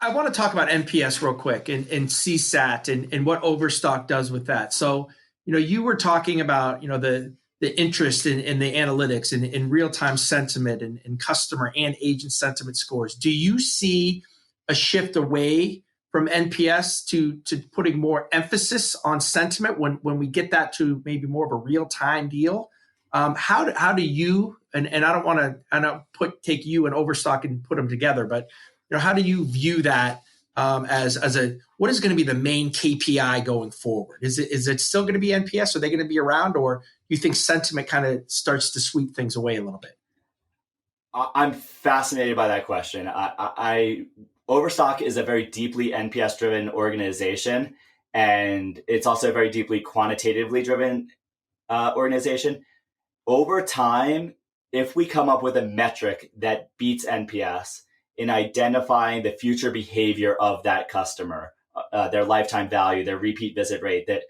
I want to talk about NPS real quick and CSAT and what Overstock does with that. So, you were talking about, the interest in the analytics and in real-time sentiment and customer and agent sentiment scores. Do you see a shift away from NPS to putting more emphasis on sentiment when we get that to maybe more of a real-time deal? How do you, and I don't want to take you and Overstock and put them together, but how do you view that as what is going to be the main KPI going forward? Is it still going to be NPS? Are they going to be around, or do you think sentiment kind of starts to sweep things away a little bit? I'm fascinated by that question. Overstock is a very deeply NPS driven organization, and it's also a very deeply quantitatively driven organization. Over time, if we come up with a metric that beats NPS in identifying the future behavior of that customer, their lifetime value, their repeat visit rate, that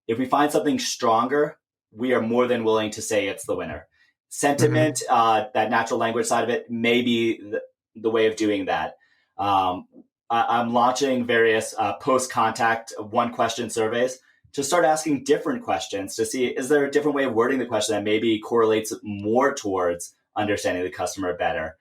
if we find something stronger, we are more than willing to say it's the winner. Sentiment, that natural language side of it, may be the way of doing that. I'm launching various post-contact one-question surveys to start asking different questions to see, is there a different way of wording the question that maybe correlates more towards understanding the customer better?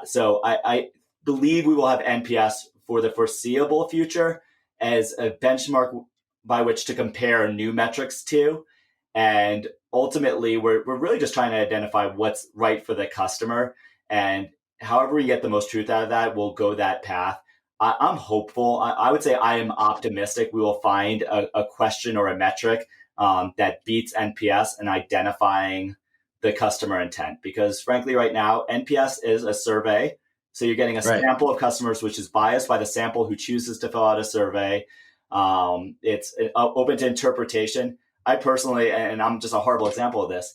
So I believe we will have NPS for the foreseeable future as a benchmark by which to compare new metrics to. And ultimately, we're really just trying to identify what's right for the customer. And however we get the most truth out of that, we'll go that path. I'm hopeful. I would say I am optimistic we will find a question or a metric that beats NPS in identifying the customer intent. Because frankly, right now, NPS is a survey. So you're getting a sample of customers, which is biased by the sample who chooses to fill out a survey. It's open to interpretation. I personally, and I'm just a horrible example of this,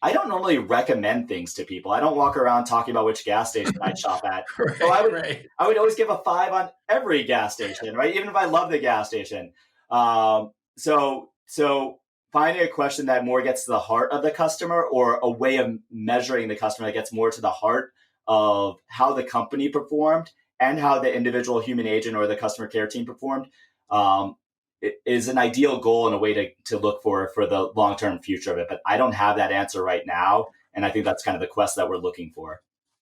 I don't normally recommend things to people. I don't walk around talking about which gas station I'd shop at. So I would always give a 5 on every gas station, right? Even if I love the gas station. So finding a question that more gets to the heart of the customer, or a way of measuring the customer that gets more to the heart of how the company performed and how the individual human agent or the customer care team performed, is an ideal goal and a way to look for the long-term future of it. But I don't have that answer right now. And I think that's kind of the quest that we're looking for.